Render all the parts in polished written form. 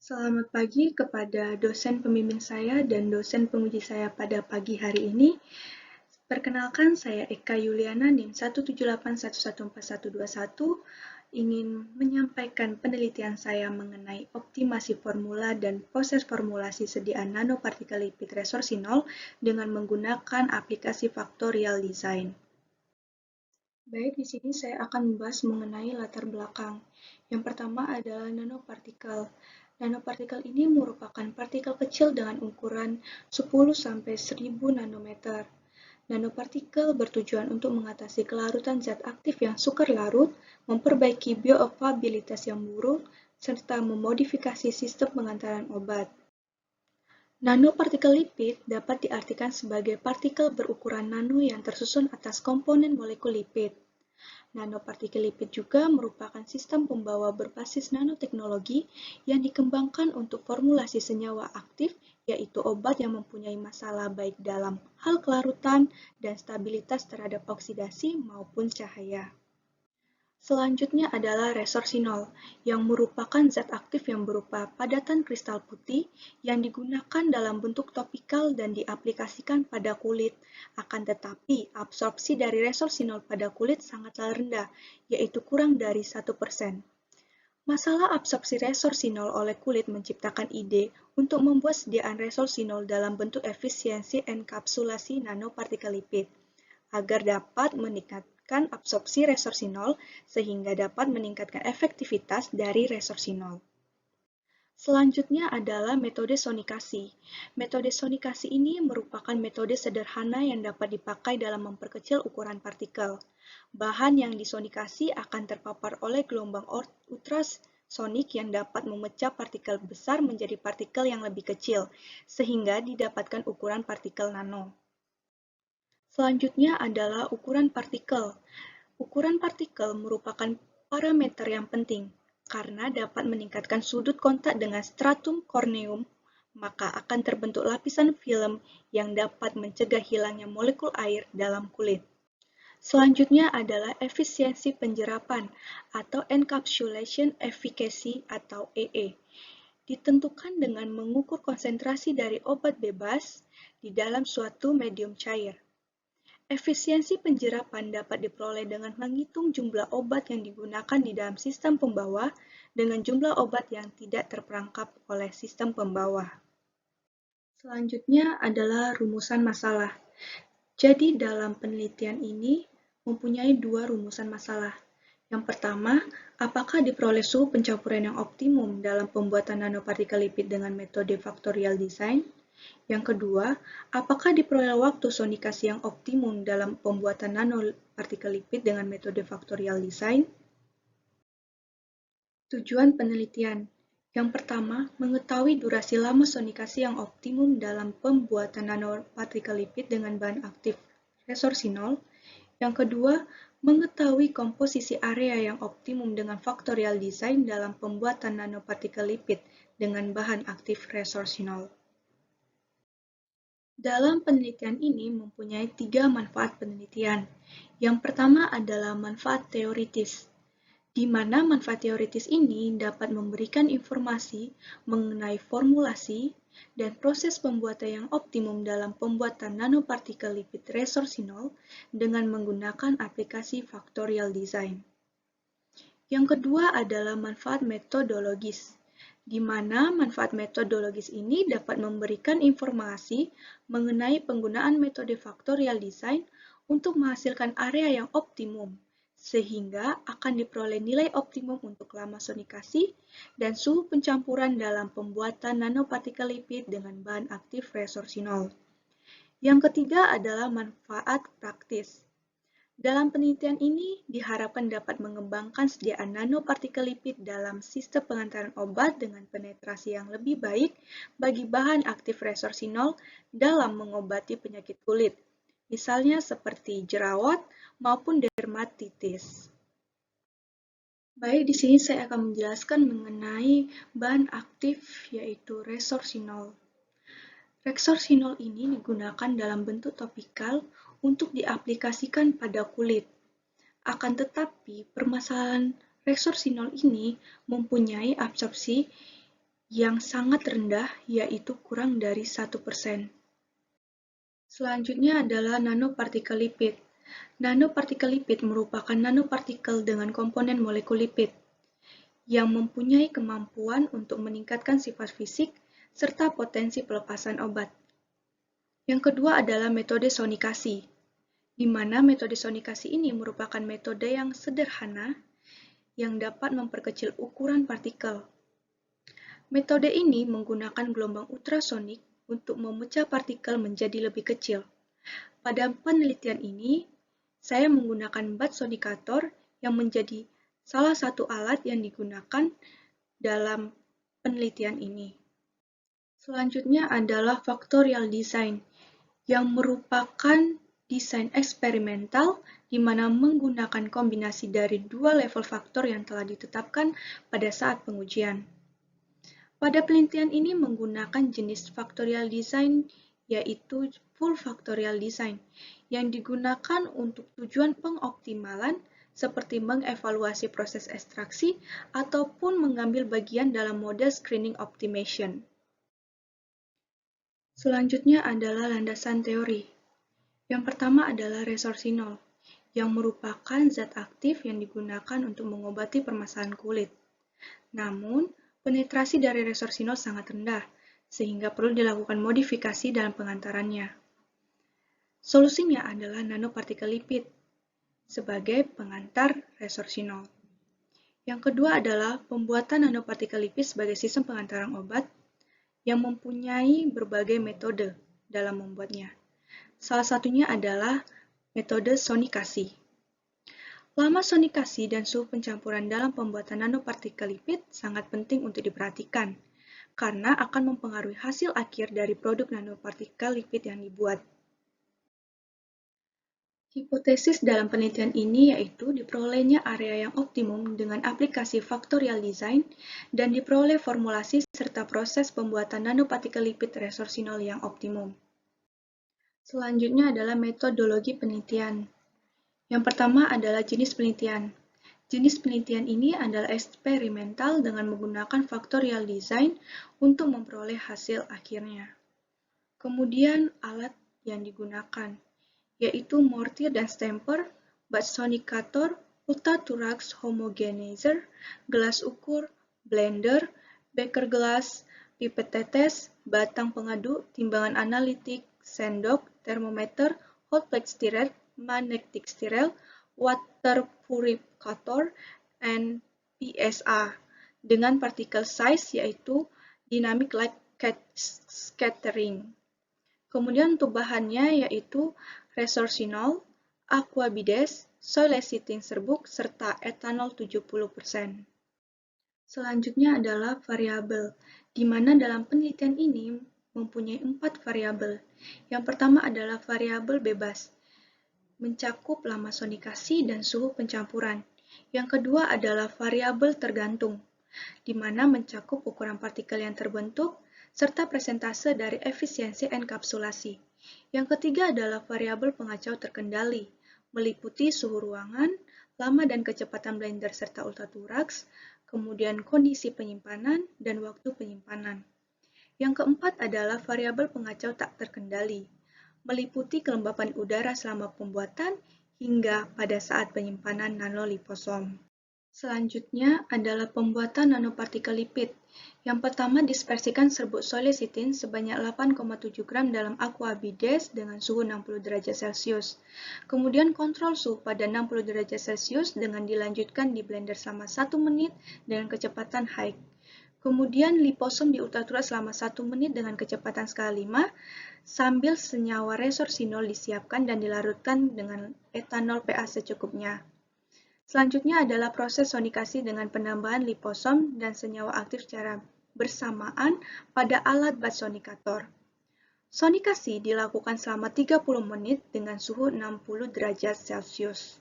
Selamat pagi kepada dosen pembimbing saya dan dosen penguji saya pada pagi hari ini. Perkenalkan, saya Eka Yuliana NIM 178114121 ingin menyampaikan penelitian saya mengenai optimasi formula dan proses formulasi sediaan nanopartikel lipid resorsinol dengan menggunakan aplikasi factorial design. Baik, di sini saya akan membahas mengenai latar belakang. Yang pertama adalah nanopartikel. Nanopartikel ini merupakan partikel kecil dengan ukuran 10–1000 nanometer. Nanopartikel bertujuan untuk mengatasi kelarutan zat aktif yang sukar larut, memperbaiki bioavailabilitas yang buruk, serta memodifikasi sistem pengantaran obat. Nanopartikel lipid dapat diartikan sebagai partikel berukuran nano yang tersusun atas komponen molekul lipid. Nanopartikel lipid juga merupakan sistem pembawa berbasis nanoteknologi yang dikembangkan untuk formulasi senyawa aktif, yaitu obat yang mempunyai masalah baik dalam hal kelarutan dan stabilitas terhadap oksidasi maupun cahaya. Selanjutnya adalah resorsinol, yang merupakan zat aktif yang berupa padatan kristal putih yang digunakan dalam bentuk topikal dan diaplikasikan pada kulit. Akan tetapi, absorpsi dari resorsinol pada kulit sangatlah rendah, yaitu kurang dari 1%. Masalah absorpsi resorsinol oleh kulit menciptakan ide untuk membuat sediaan resorsinol dalam bentuk efisiensi enkapsulasi nanopartikel lipid, agar dapat meningkatkan absorpsi resorsinol sehingga dapat meningkatkan efektivitas dari resorsinol. Selanjutnya adalah metode sonikasi. Metode sonikasi ini merupakan metode sederhana yang dapat dipakai dalam memperkecil ukuran partikel. Bahan yang disonikasi akan terpapar oleh gelombang ultrasonik yang dapat memecah partikel besar menjadi partikel yang lebih kecil, sehingga didapatkan ukuran partikel nano. Selanjutnya adalah ukuran partikel. Ukuran partikel merupakan parameter yang penting karena dapat meningkatkan sudut kontak dengan stratum corneum, maka akan terbentuk lapisan film yang dapat mencegah hilangnya molekul air dalam kulit. Selanjutnya adalah efisiensi penjerapan atau encapsulation efficacy atau EE. Ditentukan dengan mengukur konsentrasi dari obat bebas di dalam suatu medium cair. Efisiensi penjerapan dapat diperoleh dengan menghitung jumlah obat yang digunakan di dalam sistem pembawa dengan jumlah obat yang tidak terperangkap oleh sistem pembawa. Selanjutnya adalah rumusan masalah. Jadi dalam penelitian ini mempunyai dua rumusan masalah. Yang pertama, apakah diperoleh suhu pencampuran yang optimum dalam pembuatan nanopartikel lipid dengan metode factorial design? Yang kedua, apakah diperoleh waktu sonikasi yang optimum dalam pembuatan nanopartikel lipid dengan metode factorial design? Tujuan penelitian. Yang pertama, mengetahui durasi lama sonikasi yang optimum dalam pembuatan nanopartikel lipid dengan bahan aktif resorsinol. Yang kedua, mengetahui komposisi area yang optimum dengan factorial design dalam pembuatan nanopartikel lipid dengan bahan aktif resorsinol. Dalam penelitian ini mempunyai 3 manfaat penelitian. Yang pertama adalah manfaat teoritis, di mana manfaat teoritis ini dapat memberikan informasi mengenai formulasi dan proses pembuatan yang optimum dalam pembuatan nanopartikel lipid resorsinol dengan menggunakan aplikasi factorial design. Yang kedua adalah manfaat metodologis, di mana manfaat metodologis ini dapat memberikan informasi mengenai penggunaan metode factorial design untuk menghasilkan area yang optimum, sehingga akan diperoleh nilai optimum untuk lama sonikasi dan suhu pencampuran dalam pembuatan nanopartikel lipid dengan bahan aktif resorsinol. Yang ketiga adalah manfaat praktis. Dalam penelitian ini diharapkan dapat mengembangkan sediaan nanopartikel lipid dalam sistem pengantaran obat dengan penetrasi yang lebih baik bagi bahan aktif resorsinol dalam mengobati penyakit kulit, misalnya seperti jerawat maupun dermatitis. Baik, di sini saya akan menjelaskan mengenai bahan aktif yaitu resorsinol. Resorsinol ini digunakan dalam bentuk topikal untuk diaplikasikan pada kulit. Akan tetapi, permasalahan resorsinol ini mempunyai absorpsi yang sangat rendah, yaitu kurang dari 1%. Selanjutnya adalah nanopartikel lipid. Nanopartikel lipid merupakan nanopartikel dengan komponen molekul lipid yang mempunyai kemampuan untuk meningkatkan sifat fisik serta potensi pelepasan obat. Yang kedua adalah metode sonikasi, di mana metode sonikasi ini merupakan metode yang sederhana yang dapat memperkecil ukuran partikel. Metode ini menggunakan gelombang ultrasonik untuk memecah partikel menjadi lebih kecil. Pada penelitian ini, saya menggunakan bat sonikator yang menjadi salah satu alat yang digunakan dalam penelitian ini. Selanjutnya adalah factorial design, yang merupakan desain eksperimental di mana menggunakan kombinasi dari dua level faktor yang telah ditetapkan pada saat pengujian. Pada penelitian ini menggunakan jenis factorial design yaitu full factorial design yang digunakan untuk tujuan pengoptimalan seperti mengevaluasi proses ekstraksi ataupun mengambil bagian dalam model screening optimization. Selanjutnya adalah landasan teori. Yang pertama adalah resorcinol, yang merupakan zat aktif yang digunakan untuk mengobati permasalahan kulit. Namun, penetrasi dari resorcinol sangat rendah, sehingga perlu dilakukan modifikasi dalam pengantarannya. Solusinya adalah nanopartikel lipid sebagai pengantar resorcinol. Yang kedua adalah pembuatan nanopartikel lipid sebagai sistem pengantaran obat yang mempunyai berbagai metode dalam membuatnya. Salah satunya adalah metode sonikasi. Lama sonikasi dan suhu pencampuran dalam pembuatan nanopartikel lipid sangat penting untuk diperhatikan, karena akan mempengaruhi hasil akhir dari produk nanopartikel lipid yang dibuat. Hipotesis dalam penelitian ini yaitu diperolehnya area yang optimum dengan aplikasi factorial design dan diperoleh formulasi serta proses pembuatan nanopartikel lipid resorcinol yang optimum. Selanjutnya adalah metodologi penelitian. Yang pertama adalah jenis penelitian. Jenis penelitian ini adalah eksperimental dengan menggunakan factorial design untuk memperoleh hasil akhirnya. Kemudian alat yang digunakan, yaitu mortir dan stamper, bat sonikator, ultrathorax homogenizer, gelas ukur, blender, beker gelas, pipet tetes, batang pengaduk, timbangan analitik, sendok, termometer, hot plate stirrer, magnetic stirrer, water purificator, and PSA dengan particle size yaitu dynamic light scattering. Kemudian untuk bahannya yaitu resorcinol, aquabides, soy lecithin serbuk, serta etanol 70%. Selanjutnya adalah variabel, di mana dalam penelitian ini mempunyai 4 variabel. Yang pertama adalah variabel bebas, mencakup lama sonikasi dan suhu pencampuran. Yang kedua adalah variabel tergantung, di mana mencakup ukuran partikel yang terbentuk, serta persentase dari efisiensi enkapsulasi. Yang ketiga adalah variabel pengacau terkendali, meliputi suhu ruangan, lama dan kecepatan blender serta ultrathorax, kemudian kondisi penyimpanan, dan waktu penyimpanan. Yang keempat adalah variabel pengacau tak terkendali, meliputi kelembapan udara selama pembuatan hingga pada saat penyimpanan nanoliposom. Selanjutnya adalah pembuatan nanopartikel lipid. Yang pertama, dispersikan serbuk soy lecithin sebanyak 8,7 gram dalam aquabides dengan suhu 60 derajat Celcius. Kemudian kontrol suhu pada 60 derajat Celcius dengan dilanjutkan di blender selama 1 menit dengan kecepatan high. Kemudian liposom di ultrathorax selama 1 menit dengan kecepatan skala 5, sambil senyawa resorcinol disiapkan dan dilarutkan dengan etanol PA secukupnya. Selanjutnya adalah proses sonikasi dengan penambahan liposom dan senyawa aktif secara bersamaan pada alat bat sonikator. Sonikasi dilakukan selama 30 menit dengan suhu 60 derajat Celcius.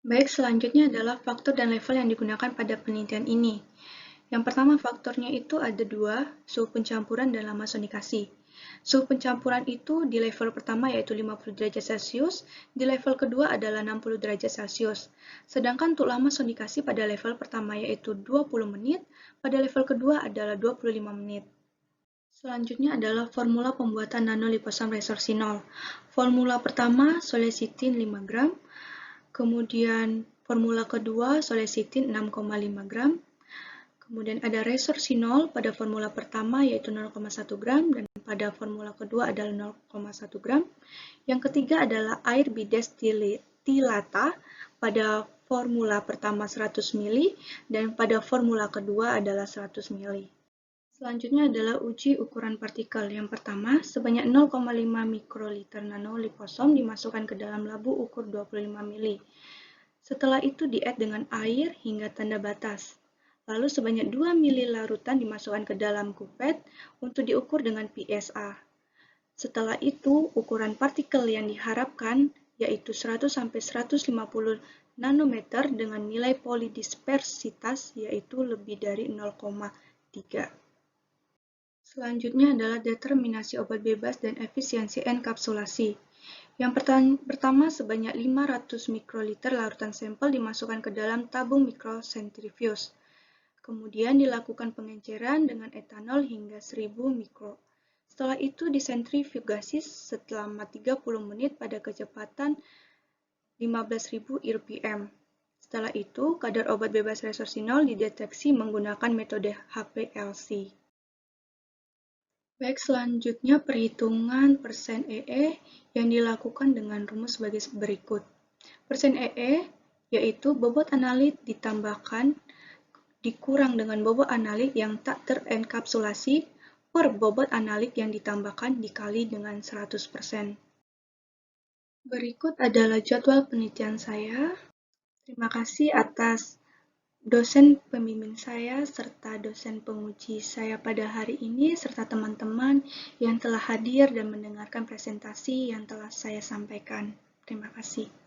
Baik, selanjutnya adalah faktor dan level yang digunakan pada penelitian ini. Yang pertama faktornya itu ada dua, suhu pencampuran dan lama sonikasi. Suhu pencampuran itu di level pertama yaitu 50 derajat Celcius, di level kedua adalah 60 derajat Celcius. Sedangkan untuk lama sonikasi pada level pertama yaitu 20 menit, pada level kedua adalah 25 menit. Selanjutnya adalah formula pembuatan nanoliposom resorsinol. Formula pertama solesitin 5 gram, kemudian formula kedua solesitin 6,5 gram, kemudian ada resorsinol pada formula pertama yaitu 0,1 gram dan pada formula kedua adalah 0,1 gram. Yang ketiga adalah air bidestilata pada formula pertama 100 ml dan pada formula kedua adalah 100 ml. Selanjutnya adalah uji ukuran partikel. Yang pertama, sebanyak 0,5 mikroliter nanoliposom dimasukkan ke dalam labu ukur 25 ml. Setelah itu di-add dengan air hingga tanda batas. Lalu sebanyak 2 ml larutan dimasukkan ke dalam kupet untuk diukur dengan PSA. Setelah itu, ukuran partikel yang diharapkan yaitu 100-150 nanometer dengan nilai polidispersitas yaitu lebih dari 0,3. Selanjutnya adalah determinasi obat bebas dan efisiensi enkapsulasi. Yang pertama, sebanyak 500 mikroliter larutan sampel dimasukkan ke dalam tabung mikrosentrifuge. Kemudian dilakukan pengenceran dengan etanol hingga 1000 mikro. Setelah itu disentrifugasi selama 30 menit pada kecepatan 15.000 rpm. Setelah itu, kadar obat bebas resorsinol dideteksi menggunakan metode HPLC. Baik, selanjutnya perhitungan persen EE yang dilakukan dengan rumus sebagai berikut. Persen EE yaitu bobot analit ditambahkan dikurang dengan bobot analit yang tak terenkapsulasi per bobot analit yang ditambahkan dikali dengan 100%. Berikut adalah jadwal penelitian saya. Terima kasih atas dosen pembimbing saya serta dosen penguji saya pada hari ini serta teman-teman yang telah hadir dan mendengarkan presentasi yang telah saya sampaikan. Terima kasih.